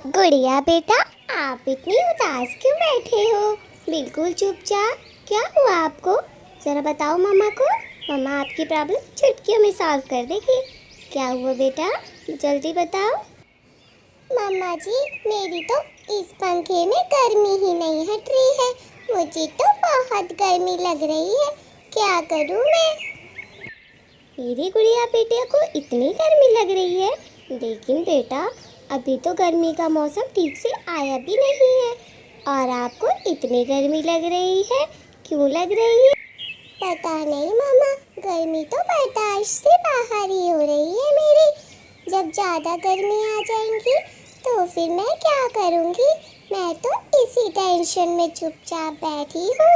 गुड़िया बेटा, आप इतनी उदास क्यों बैठे हो? बिल्कुल चुपचाप। क्या हुआ आपको? जरा बताओ मम्मा को। मम्मा आपकी प्रॉब्लम चुटकियों में सॉल्व कर देगी। क्या हुआ बेटा, जल्दी बताओ। मम्मा जी, मेरी तो इस पंखे में गर्मी ही नहीं हट रही है। मुझे तो बहुत गर्मी लग रही है। क्या करूँ मैं? मेरी गुड़िया बेटिया को इतनी गर्मी लग रही है, लेकिन बेटा अभी तो गर्मी का मौसम ठीक से आया भी नहीं है और आपको इतनी गर्मी लग रही है। क्यों लग रही है? पता नहीं मामा, गर्मी तो बर्दाश्त से बाहर ही हो रही है मेरी। जब ज़्यादा गर्मी आ जाएंगी तो फिर मैं क्या करूँगी? मैं तो इसी टेंशन में चुपचाप बैठी हूँ।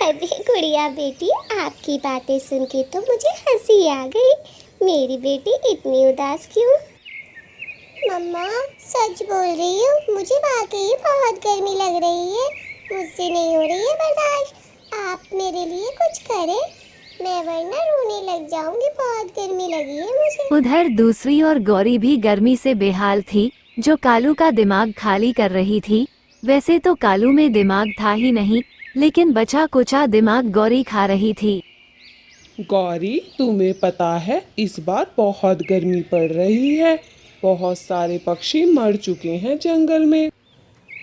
अरे गुड़िया बेटी, आपकी बातें सुन के तो मुझे हंसी आ गई। मेरी बेटी इतनी उदास क्यों? मम्मा सच बोल रही हूँ, मुझे वाकई बहुत गर्मी लग रही है। मुझसे नहीं हो रही है बर्दाश्त। आप मेरे लिए कुछ करें, मैं वरना रोने लग जाऊंगी। बहुत गर्मी लगी है मुझे। उधर दूसरी ओर गौरी भी गर्मी से बेहाल थी, जो कालू का दिमाग खाली कर रही थी। वैसे तो कालू में दिमाग था ही नहीं, लेकिन बचा कुचा दिमाग गौरी खा रही थी। गौरी, तुम्हें पता है इस बार बहुत गर्मी पड़ रही है। बहुत सारे पक्षी मर चुके हैं जंगल में।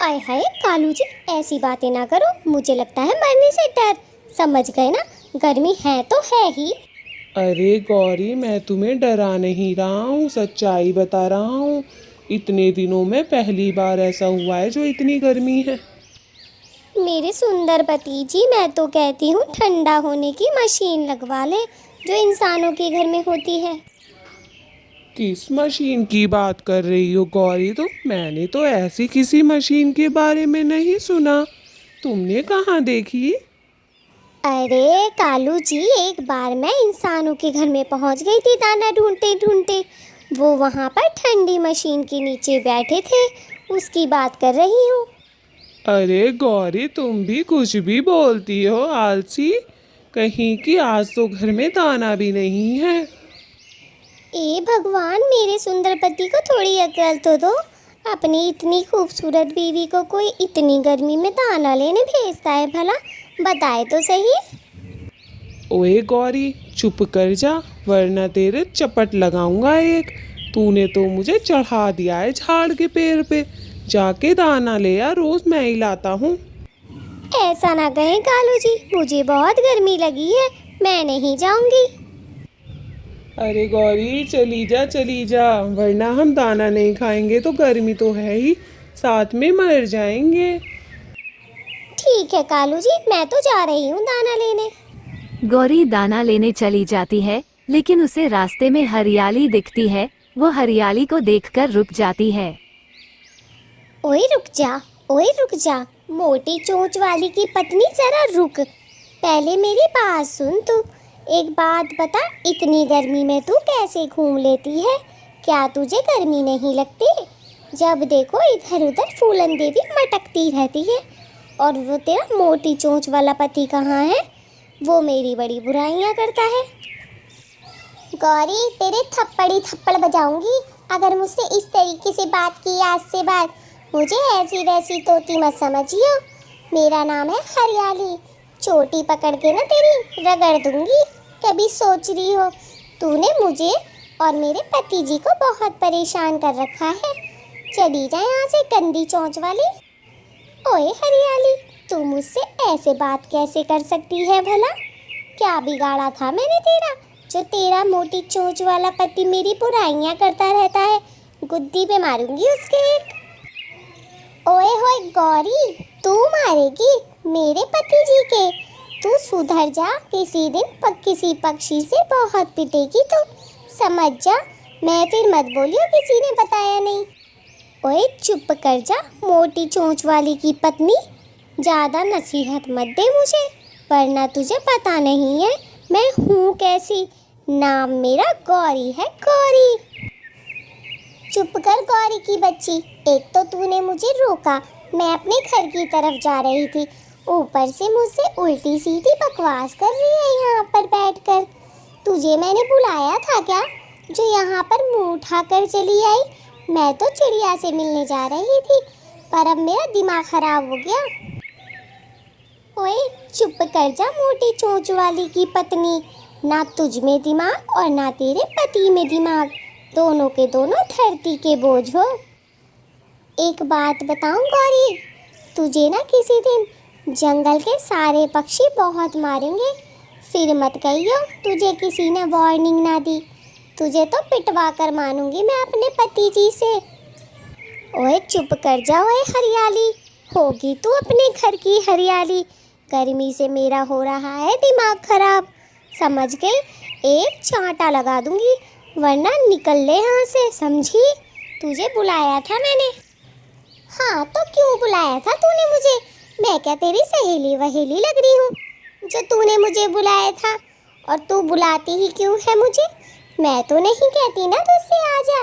आय हाय कालू जी, ऐसी बातें ना करो। मुझे लगता है मरने से डर। समझ गए ना, गर्मी है तो है ही। अरे गौरी, मैं तुम्हें डरा नहीं रहा हूँ, सच्चाई बता रहा हूँ। इतने दिनों में पहली बार ऐसा हुआ है जो इतनी गर्मी है। मेरे सुंदर पति जी, मैं तो कहती हूँ ठंडा होने की मशीन लगवा ले, जो इंसानों के घर में होती है। किस मशीन की बात कर रही हो गौरी? तो मैंने तो ऐसी किसी मशीन के बारे में नहीं सुना। तुमने कहाँ देखी? अरे कालू जी, एक बार मैं इंसानों के घर में पहुंच गई थी दाना ढूंढते ढूंढते। वो वहां पर ठंडी मशीन के नीचे बैठे थे, उसकी बात कर रही हूँ। अरे गौरी, तुम भी कुछ भी बोलती हो, आलसी कहीं की। आज तो घर में दाना भी नहीं है। ए भगवान, मेरे सुंदर पति को थोड़ी अकल तो दो। अपनी इतनी खूबसूरत बीवी को कोई इतनी गर्मी में दाना लेने भेजता है भला? बताए तो सही। ओए गौरी, चुप कर जा, वरना तेरे चपट लगाऊंगा एक। तूने तो मुझे चढ़ा दिया है झाड़ के पेड़ पे। जाके दाना ले आ, रोज मैं ही लाता हूँ। ऐसा ना कहें कालू जी, मुझे बहुत गर्मी लगी है, मैं नहीं जाऊंगी। अरे गौरी, चली जा, वरना हम दाना नहीं खाएंगे तो गर्मी तो है ही, साथ में मर जाएंगे। ठीक है कालू जी, मैं तो जा रही हूँ दाना लेने। गौरी दाना लेने चली जाती है, लेकिन उसे रास्ते में हरियाली दिखती है। वो हरियाली को देखकर रुक जाती है। ओए रुक जा, ओए रुक जा, मोटी चोंच वाली की पत्नी, जरा रुक। पहले मेरी बात सुन तू। एक बात बता, इतनी गर्मी में तू कैसे घूम लेती है? क्या तुझे गर्मी नहीं लगती? जब देखो इधर उधर फूलन देवी मटकती रहती है। और वो तेरा मोटी चोंच वाला पति कहाँ है? वो मेरी बड़ी बुराइयां करता है। गौरी, तेरे थप्पड़ी थप्पड़ बजाऊंगी अगर मुझसे इस तरीके से बात की आज से बाद। मुझे ऐसी वैसी तोती मत समझियो। मेरा नाम है हरियाली। चोटी पकड़ के ना तेरी रगड़ दूंगी। कभी सोच रही हो? तूने मुझे और मेरे पति जी को बहुत परेशान कर रखा है। चली जाए यहाँ से, गंदी चोंच वाली। ओए हरियाली, तू मुझसे ऐसे बात कैसे कर सकती है भला? क्या बिगाड़ा था मैंने तेरा, जो तेरा मोटी चोंच वाला पति मेरी बुराइयां करता रहता है? गुद्दी पे मारूंगी उसके एक। ओए होए गौरी, तू मारेगी मेरे पति जी के? तू सुधर जा, किसी दिन किसी पक्षी से बहुत पिटेगी तू, समझ जा। मैं फिर मत बोलियो किसी ने बताया नहीं। ओए चुप कर जा, मोटी चोंच वाली की पत्नी। ज़्यादा नसीहत मत दे मुझे, वरना तुझे पता नहीं है मैं हूँ कैसी। नाम मेरा गौरी है, गौरी। चुप कर गौरी की बच्ची। एक तो तूने मुझे रोका, मैं अपने घर की तरफ जा रही थी, ऊपर से मुझसे उल्टी सीधी बकवास कर रही है यहाँ पर बैठकर। तुझे मैंने बुलाया था क्या, जो यहाँ पर मुँह उठाकर चली आई? मैं तो चिड़िया से मिलने जा रही थी, पर अब मेरा दिमाग खराब हो गया। ओए चुप कर जा मोटी चोंच वाली की पत्नी, ना तुझ में दिमाग और ना तेरे पति में दिमाग, दोनों के दोनों धरती के बोझ हो। एक बात बताऊं गौरी, तुझे ना किसी दिन जंगल के सारे पक्षी बहुत मारेंगे, फिर मत कहियो तुझे किसी ने वार्निंग ना दी। तुझे तो पिटवा कर मानूंगी मैं अपने पति जी से। ओए चुप कर जा ओए हरियाली, होगी तू अपने घर की हरियाली। गर्मी से मेरा हो रहा है दिमाग खराब, समझ गई? एक चांटा लगा दूंगी वरना निकल ले यहाँ से, समझी? तुझे बुलाया था मैंने। हाँ तो क्यों बुलाया था तूने मुझे? मैं क्या तेरी सहेली वहेली लग रही हूँ जो तूने मुझे बुलाया था? और तू बुलाती ही क्यों है मुझे? मैं तो नहीं कहती ना तुझसे आ जा।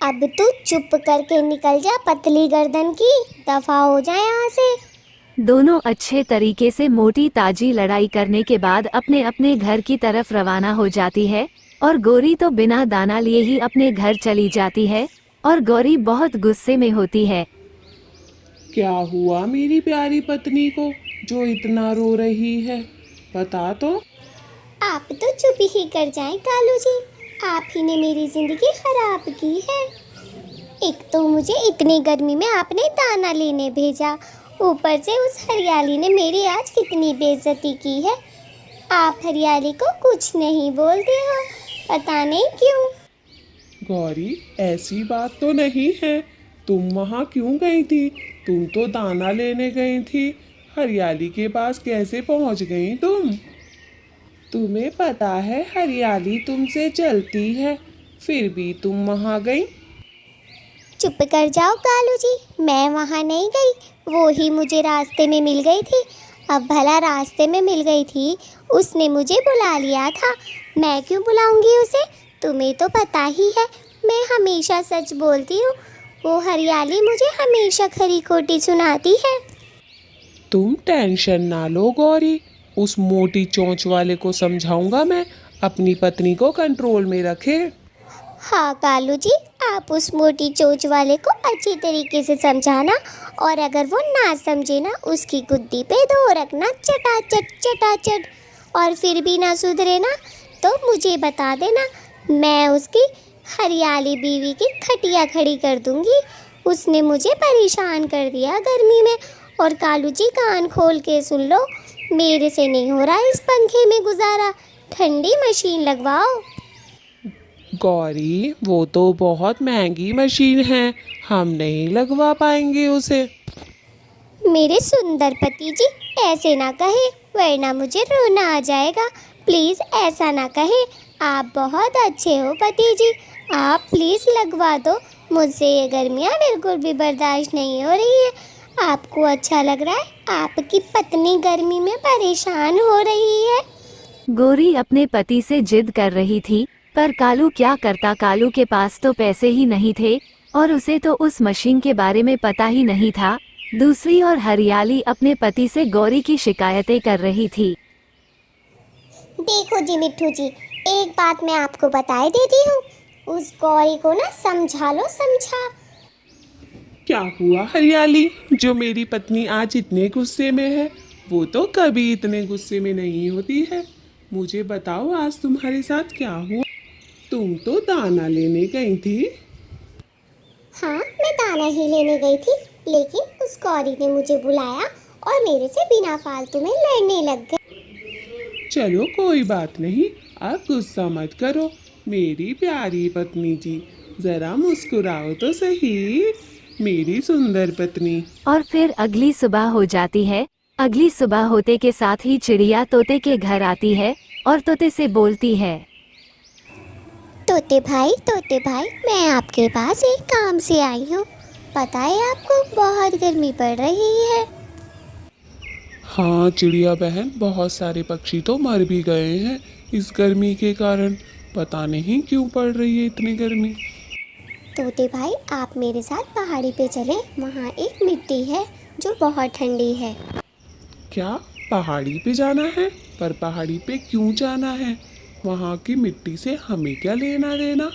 अब तू चुप करके निकल जा पतली गर्दन की, दफा हो जाए यहाँ से। दोनों अच्छे तरीके से मोटी ताजी लड़ाई करने के बाद अपने अपने घर की तरफ रवाना हो जाती है और गौरी तो बिना दाना लिए ही अपने घर चली जाती है और गौरी बहुत गुस्से में होती है। क्या हुआ मेरी प्यारी पत्नी को जो इतना रो रही है? बता तो। आप तो चुप ही कर जाएं कालू जी, आप ही ने मेरी जिंदगी खराब की है। एक तो मुझे इतनी गर्मी में आपने दाना लेने भेजा, ऊपर से उस हरियाली ने मेरी आज कितनी बेइज्जती की है। आप हरियाली को कुछ नहीं बोलते हो, पता नहीं क्यों। गौरी ऐसी बात तो नहीं है, तुम वहाँ क्यों गई थी? तुम तो दाना लेने गई थी, हरियाली के पास कैसे पहुँच गई तुम? तुम्हें पता है हरियाली तुमसे चलती है, फिर भी तुम वहाँ गई? चुप कर जाओ कालू जी, मैं वहाँ नहीं गई, वो ही मुझे रास्ते में मिल गई थी। अब भला रास्ते में मिल गई थी, उसने मुझे बुला लिया था, मैं क्यों बुलाऊंगी उसे? तुम्हें तो पता ही है मैं हमेशा सच बोलती हूँ। वो हरियाली मुझे हमेशा खरी खोटी सुनाती है। तुम टेंशन ना लो गौरी, उस मोटी चोंच वाले को समझाऊंगा मैं अपनी पत्नी को कंट्रोल में रखे। हाँ कालू जी, आप उस मोटी चोंच वाले को अच्छी तरीके से समझाना, और अगर वो ना समझे ना, उसकी गुद्दी पे दो रखना चटाचट चटाचट, और फिर भी ना सुधरे ना तो मुझे बता देना, मैं उसकी हरियाली बीवी की खटिया खड़ी कर दूंगी। उसने मुझे परेशान कर दिया गर्मी में। और कालू जी कान खोल के सुन लो, मेरे से नहीं हो रहा इस पंखे में गुजारा, ठंडी मशीन लगवाओ। गौरी वो तो बहुत महंगी मशीन है, हम नहीं लगवा पाएंगे उसे। मेरे सुंदर पति जी ऐसे ना कहे, वरना मुझे रोना आ जाएगा। प्लीज़ ऐसा ना कहे, आप बहुत अच्छे हो पति जी, आप प्लीज़ लगवा दो। मुझसे ये गर्मियाँ बिल्कुल भी बर्दाश्त नहीं हो रही है। आपको अच्छा लग रहा है? आपकी पत्नी गर्मी में परेशान हो रही है। गौरी अपने पति से जिद कर रही थी, पर कालू क्या करता, कालू के पास तो पैसे ही नहीं थे और उसे तो उस मशीन के बारे में पता ही नहीं था। दूसरी ओर हरियाली अपने पति से गौरी की शिकायतें कर रही थी। देखो जी मिट्ठू जी, एक बात मैं आपको बता देती हूँ, उस गौरी को ना समझा लो, समझा। क्या हुआ हरियाली, जो मेरी पत्नी आज इतने गुस्से में है? वो तो कभी इतने गुस्से में नहीं होती है। मुझे बताओ आज तुम्हारे साथ क्या हुआ? तुम तो दाना लेने गई थी। हाँ मैं दाना ही लेने गई थी, लेकिन उस गौरी ने मुझे बुलाया और मेरे से बिना फालतू में लड़ने लग गई। चलो कोई बात नहीं, आप गुस्सा मत करो मेरी प्यारी पत्नी जी, जरा मुस्कुराओ तो सही मेरी सुंदर पत्नी। और फिर अगली सुबह हो जाती है। अगली सुबह होते के साथ ही चिड़िया तोते के घर आती है और तोते से बोलती है, तोते भाई, मैं आपके पास एक काम से आई हूँ। पता है आपको बहुत गर्मी पड़ रही है। हाँ चिड़िया बहन, बहुत सारे पक्षी तो मर भी गए हैं इस गर्मी के कारण, पता नहीं क्यों पड़ रही है इतनी गर्मी। तोते भाई आप मेरे साथ पहाड़ी पे चलें, वहाँ एक मिट्टी है जो बहुत ठंडी है। क्या पहाड़ी पे जाना है? पर पहाड़ी पे क्यों जाना है? वहाँ की मिट्टी से हमें क्या लेना देना?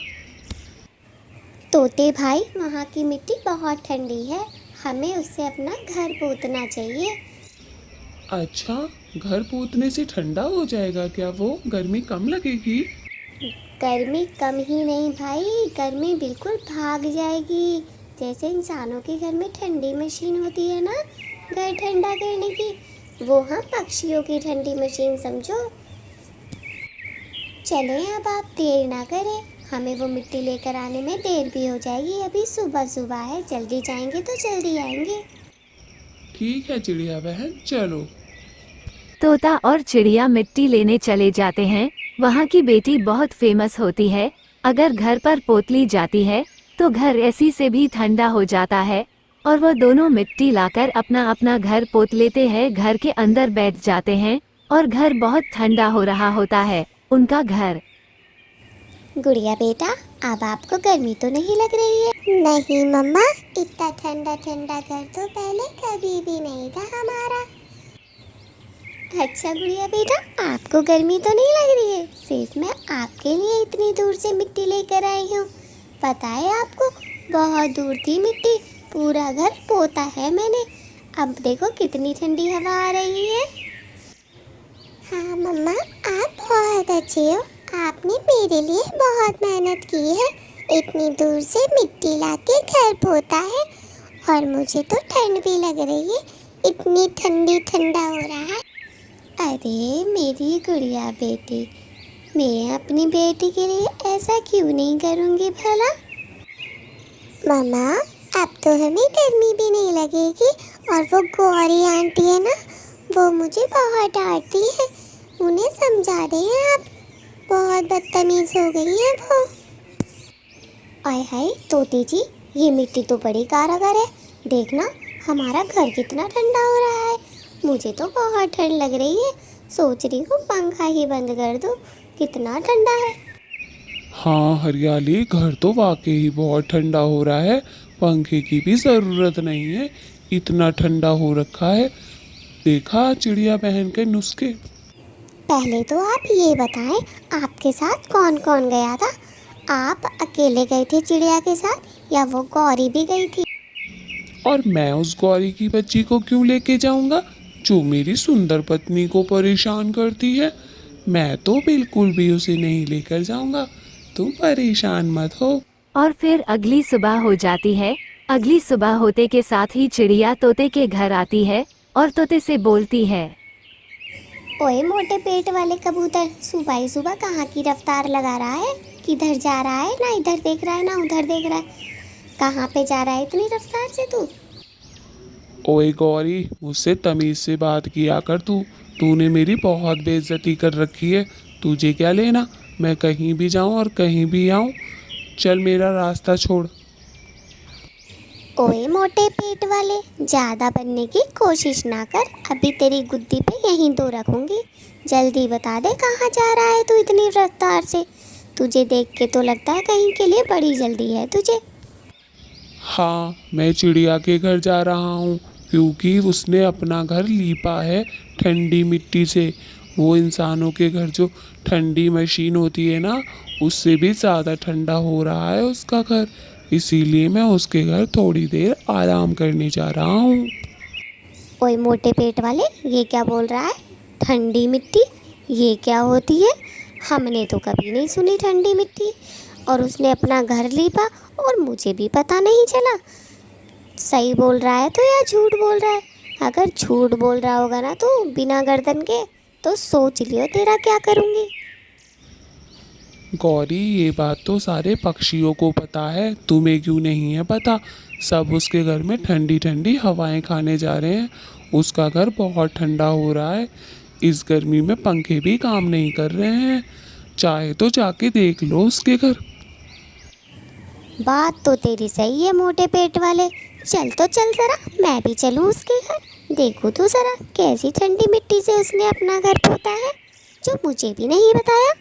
तोते भाई, वहाँ की मिट्टी बहुत ठंडी है, हमें उससे अपना घर पोतना चाहिए। अच्छा, घर पोतने से ठंडा हो जाएगा क्या? वो गर्मी कम लगेगी? गर्मी कम ही नहीं भाई, गर्मी बिल्कुल भाग जाएगी। जैसे इंसानों के घर में ठंडी मशीन होती है ना, घर ठंडा करने की, वो हम पक्षियों की ठंडी मशीन समझो। चलें, अब आप देर ना करें, हमें वो मिट्टी लेकर आने में देर भी हो जाएगी। अभी सुबह सुबह है, जल्दी जाएंगे तो जल्दी आएंगे। ठीक है चिड़िया बहन, चलो। तोता और चिड़िया मिट्टी लेने चले जाते हैं। वहाँ की बेटी बहुत फेमस होती है। अगर घर पर पोतली जाती है तो घर ऐसी से भी ठंडा हो जाता है। और वो दोनों मिट्टी लाकर अपना अपना घर पोत लेते हैं, घर के अंदर बैठ जाते हैं और घर बहुत ठंडा हो रहा होता है, उनका घर। गुड़िया बेटा, अब आपको गर्मी तो नहीं लग रही है? नहीं मम्मा, इतना ठंडा ठंडा घर तो पहले कभी भी नहीं था हमारा। अच्छा गुड़िया बेटा, आपको गर्मी तो नहीं लग रही है? सिर्फ मैं आपके लिए इतनी दूर से मिट्टी लेकर आई हूँ। पता है आपको, बहुत दूर थी मिट्टी, पूरा घर पोता है मैंने। अब देखो कितनी ठंडी हवा आ रही है। हाँ मम्मा, आप बहुत अच्छे हो, आपने मेरे लिए बहुत मेहनत की है, इतनी दूर से मिट्टी लाके घर पोता है। और मुझे तो ठंड भी लग रही है, इतनी ठंडी ठंडा हो रहा है। अरे मेरी गुड़िया बेटी, मैं अपनी बेटी के लिए ऐसा क्यों नहीं करूँगी भला? मम्मा, अब तो हमें गर्मी भी नहीं लगेगी। और वो गौरी आंटी है ना, वो मुझे बहुत डांटती है, उन्हें समझा दें आप, बहुत बदतमीज हो गई है वो। आय हाय तोती जी, ये मिट्टी तो बड़ी कारगर है, देखना हमारा घर कितना ठंडा हो रहा है। मुझे तो बहुत ठंड लग रही है, सोच रही हूँ पंखा ही बंद कर दूँ, कितना ठंडा है। हाँ हरियाली, घर तो वाकई ही बहुत ठंडा हो रहा है, पंखे की भी ज़रूरत नहीं है, इतना ठंडा हो रखा है। देखा चिड़िया बहन के नुस्खे? पहले तो आप ये बताएं, आपके साथ कौन कौन गया था? आप अकेले गए थे चिड़िया के साथ या वो गौरी भी गई थी? और मैं उस गौरी की बच्ची को क्यों लेके जाऊंगा जो मेरी सुंदर पत्नी को परेशान करती है? मैं तो बिल्कुल भी उसे नहीं लेकर जाऊंगा, तुम परेशान मत हो। और फिर अगली सुबह हो जाती है। अगली सुबह होते के साथ ही चिड़िया तोते के घर आती है और तोते से बोलती है, ओए मोटे पेट वाले कबूतर, सुबह ही सुबह कहाँ की रफ्तार लगा रहा है? किधर जा रहा है? ना इधर देख रहा है ना उधर देख रहा है, कहाँ पे जा रहा है इतनी रफ्तार से तू? ओए गौरी, मुझसे तमीज़ से बात किया कर तूने मेरी बहुत बेइज्जती कर रखी है। तुझे क्या लेना, मैं कहीं भी जाऊं और कहीं भी आऊं, चल मेरा रास्ता छोड़। ओए मोटे पेट वाले, ज़्यादा बनने की कोशिश ना कर, अभी तेरी गुद्दी पे यहीं दो रखूंगी। जल्दी बता दे कहाँ जा रहा है तू इतनी रफ्तार से? तुझे देख के तो लगता है कहीं के लिए बड़ी जल्दी है तुझे। हाँ, मैं चिड़िया के घर जा रहा हूँ क्योंकि उसने अपना घर लीपा है ठंडी मिट्टी से। वो इंसानों के घर जो ठंडी मशीन होती है ना, उससे भी ज़्यादा ठंडा हो रहा है उसका घर, इसीलिए मैं उसके घर थोड़ी देर आराम करने जा रहा हूँ। ओए मोटे पेट वाले, ये क्या बोल रहा है? ठंडी मिट्टी ये क्या होती है? हमने तो कभी नहीं सुनी ठंडी मिट्टी। और उसने अपना घर लीपा और मुझे भी पता नहीं चला। सही बोल रहा है तो या झूठ बोल रहा है? अगर झूठ बोल रहा होगा ना तो बिना गर्दन के, तो सोच लियो तेरा क्या करूँगी। गौरी, ये बात तो सारे पक्षियों को पता है, तुम्हें क्यों नहीं है पता? सब उसके घर में ठंडी ठंडी हवाएं खाने जा रहे हैं, उसका घर बहुत ठंडा हो रहा है, इस गर्मी में पंखे भी काम नहीं कर रहे हैं, चाहे तो जाके देख लो उसके घर। बात तो तेरी सही है मोटे पेट वाले, चल तो चल ज़रा, मैं भी चलूँ उसके घर, देखूँ तो ज़रा कैसी ठंडी मिट्टी से उसने अपना घर पोता है, जो मुझे भी नहीं बताया।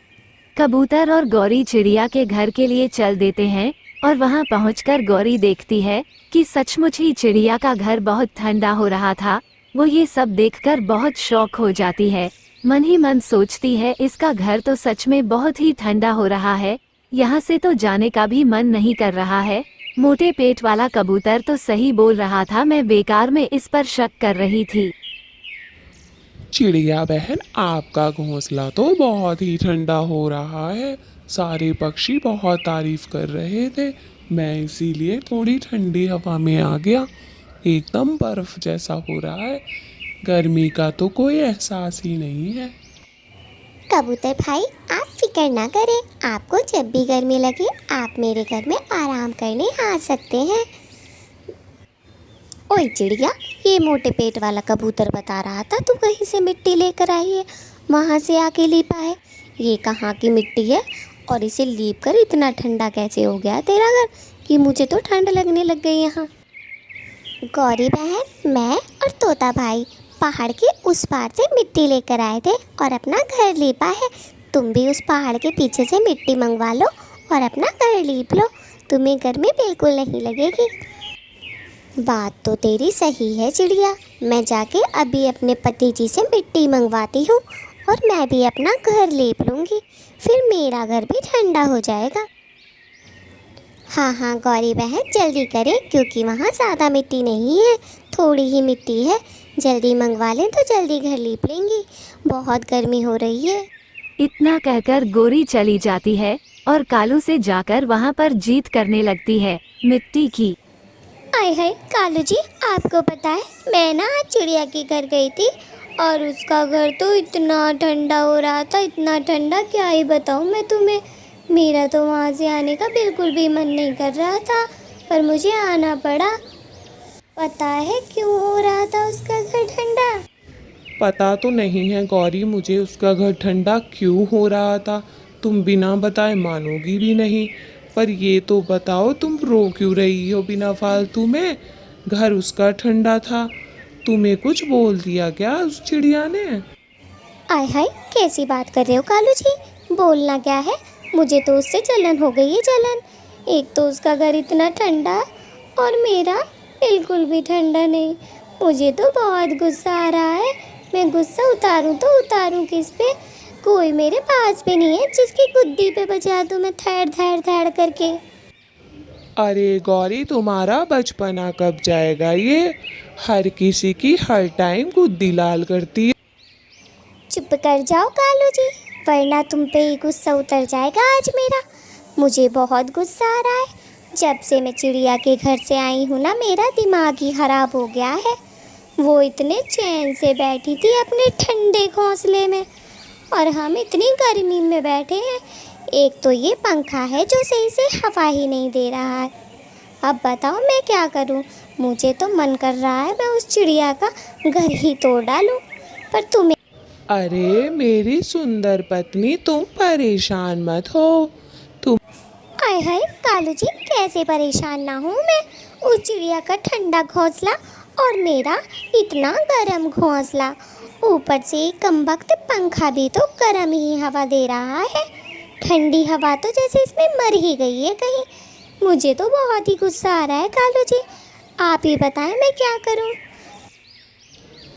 कबूतर और गौरी चिड़िया के घर के लिए चल देते हैं और वहां पहुंचकर गौरी देखती है कि सचमुच ही चिड़िया का घर बहुत ठंडा हो रहा था। वो ये सब देखकर बहुत शौक हो जाती है, मन ही मन सोचती है इसका घर तो सच में बहुत ही ठंडा हो रहा है। यहाँ से तो जाने का भी मन नहीं कर रहा है। मोटे पेट वाला कबूतर तो सही बोल रहा था, मैं बेकार में इस पर शक कर रही थी। चिड़िया बहन, आपका घोंसला तो बहुत ही ठंडा हो रहा है। सारे पक्षी बहुत तारीफ कर रहे थे। मैं इसीलिए थोड़ी ठंडी हवा में आ गया। एकदम बर्फ जैसा हो रहा है। गर्मी का तो कोई एहसास ही नहीं है। कबूतर भाई, आप फिक्र ना करें। आपको जब भी गर्मी लगे आप मेरे घर में आराम करने आ सकते हैं। ओए चिड़िया, ये मोटे पेट वाला कबूतर बता रहा था तू कहीं से मिट्टी लेकर आई है, वहाँ से आके लीपा है। ये कहाँ की मिट्टी है और इसे लीप कर इतना ठंडा कैसे हो गया तेरा घर कि मुझे तो ठंड लगने लग गई यहाँ। गौरी बहन, मैं और तोता भाई पहाड़ के उस पार से मिट्टी लेकर आए थे और अपना घर लीपा है। तुम भी उस पहाड़ के पीछे से मिट्टी मंगवा लो और अपना घर लीप लो, तुम्हें गर्मी बिल्कुल नहीं लगेगी। बात तो तेरी सही है चिड़िया, मैं जाके अभी अपने पति जी से मिट्टी मंगवाती हूँ और मैं भी अपना घर लीप लूँगी, फिर मेरा घर भी ठंडा हो जाएगा। हाँ हाँ गौरी बहन, जल्दी करें क्योंकि वहाँ ज़्यादा मिट्टी नहीं है, थोड़ी ही मिट्टी है। जल्दी मंगवा लें तो जल्दी घर लीप लेंगी, बहुत गर्मी हो रही है। इतना कहकर गोरी चली जाती है और कालू से जाकर वहाँ पर जीत करने लगती है मिट्टी की। आय हाय कालू जी, आपको पता है मैं ना आज चिड़िया के घर गई थी और उसका घर तो इतना ठंडा हो रहा था, इतना ठंडा क्या ही बताऊँ मैं तुम्हें। मेरा तो वहाँ से आने का बिल्कुल भी मन नहीं कर रहा था, पर मुझे आना पड़ा। पता है क्यों हो रहा था उसका घर ठंडा? पता तो नहीं है गौरी मुझे उसका घर ठंडा क्यों हो रहा था। तुम बिना बताए मानोगी भी नहीं। पर ये तो बताओ, तुम रो क्यों रही हो बिना फालतू में? घर उसका ठंडा था, तुम्हें कुछ बोल दिया क्या उस चिड़िया ने? आय हाय, कैसी बात कर रहे हो कालू जी? बोलना क्या है, मुझे तो उससे जलन हो गई है, जलन। एक तो उसका घर इतना ठंडा और मेरा बिल्कुल भी ठंडा नहीं। मुझे तो बहुत गुस्सा आ रहा है। मैं गुस्सा उतारूं तो उतारूं किस पे? कोई मेरे पास भी नहीं है जिसकी गुद्दी पे बजा दूं मैं थैड़ थैड़ थैड़ करके। अरे गौरी, तुम्हारा बचपना कब जाएगा? ये हर किसी की हर टाइम गुद्दी लाल करती है। चुप कर जाओ कालू जी, वरना तुम पे ही गुस्सा उतर जाएगा आज मेरा। मुझे बहुत गुस्सा आ रहा है। जब से मैं चिड़िया के घर से आई हूँ ना, मेरा दिमाग ही ख़राब हो गया है। वो इतने चैन से बैठी थी अपने ठंडे घोंसले में और हम इतनी गर्मी में बैठे हैं। एक तो ये पंखा है जो सही से हवा ही नहीं दे रहा है। अब बताओ मैं क्या करूँ? मुझे तो मन कर रहा है मैं उस चिड़िया का घर ही तोड़ डालूँ, पर तुम्हें। अरे मेरी सुंदर पत्नी, तुम परेशान मत हो। तुम आय हाय कालू जी, कैसे परेशान ना हूँ मैं? उस चिड़िया का ठंडा घोंसला और मेरा इतना गर्म घोंसला, ऊपर से कमबख्त पंखा भी तो गर्म ही हवा दे रहा है। ठंडी हवा तो जैसे इसमें मर ही गई है कहीं। मुझे तो बहुत ही गुस्सा आ रहा है कालू जी, आप ही बताएं मैं क्या करूं?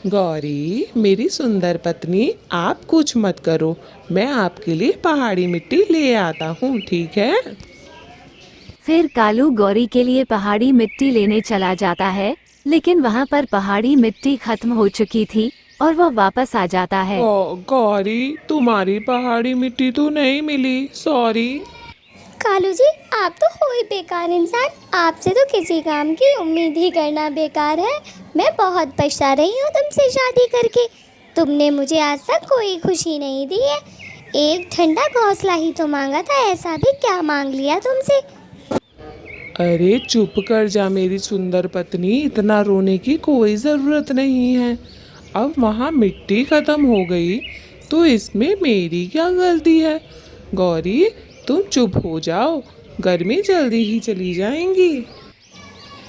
गौरी मेरी सुंदर पत्नी, आप कुछ मत करो, मैं आपके लिए पहाड़ी मिट्टी ले आता हूँ, ठीक है? फिर कालू गौरी के लिए पहाड़ी मिट्टी लेने चला जाता है, लेकिन वहाँ पर पहाड़ी मिट्टी खत्म हो चुकी थी और वो वापस आ जाता है। गौरी, तुम्हारी पहाड़ी मिट्टी तो नहीं मिली, सॉरी। कालू जी, आप तो हो ही बेकार इंसान, आपसे तो किसी काम की उम्मीद ही करना बेकार है। मैं बहुत पछता रही हूँ तुमसे शादी करके। तुमने मुझे आज तक कोई खुशी नहीं दी है। एक ठंडा घोंसला ही तो मांगा था, ऐसा भी क्या मांग लिया तुमसे? अरे चुप कर जा मेरी सुंदर पत्नी, इतना रोने की कोई ज़रूरत नहीं है। अब वहाँ मिट्टी ख़त्म हो गई तो इसमें मेरी क्या गलती है? गौरी तुम चुप हो जाओ, गर्मी जल्दी ही चली जाएंगी।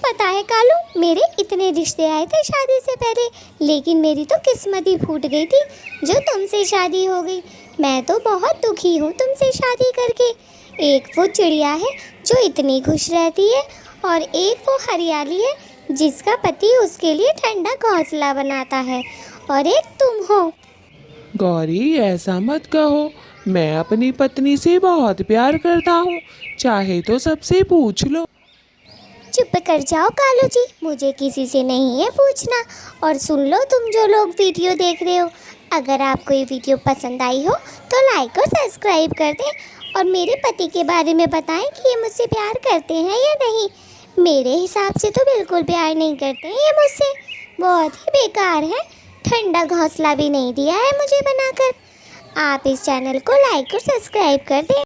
पता है कालू, मेरे इतने रिश्ते आए थे शादी से पहले, लेकिन मेरी तो किस्मत ही फूट गई थी जो तुमसे शादी हो गई। मैं तो बहुत दुखी हूँ तुमसे शादी करके। एक वो चिड़िया है जो इतनी खुश रहती है और एक वो हरियाली है जिसका पति उसके लिए ठंडा घोंसला बनाता है, और एक तुम हो। गौरी ऐसा मत कहो, मैं अपनी पत्नी से बहुत प्यार करता हूँ, चाहे तो सबसे पूछ लो। चुप कर जाओ कालू जी, मुझे किसी से नहीं है पूछना। और सुन लो तुम जो लोग वीडियो देख रहे हो, अगर आपको ये वीडियो पसंद आई हो तो लाइक और सब्सक्राइब कर दें और मेरे पति के बारे में बताएं कि ये मुझसे प्यार करते हैं या नहीं। मेरे हिसाब से तो बिल्कुल प्यार नहीं करते हैं ये मुझसे, बहुत ही बेकार है। ठंडा घोंसला भी नहीं दिया है मुझे बनाकर। आप इस चैनल को लाइक और सब्सक्राइब कर दें।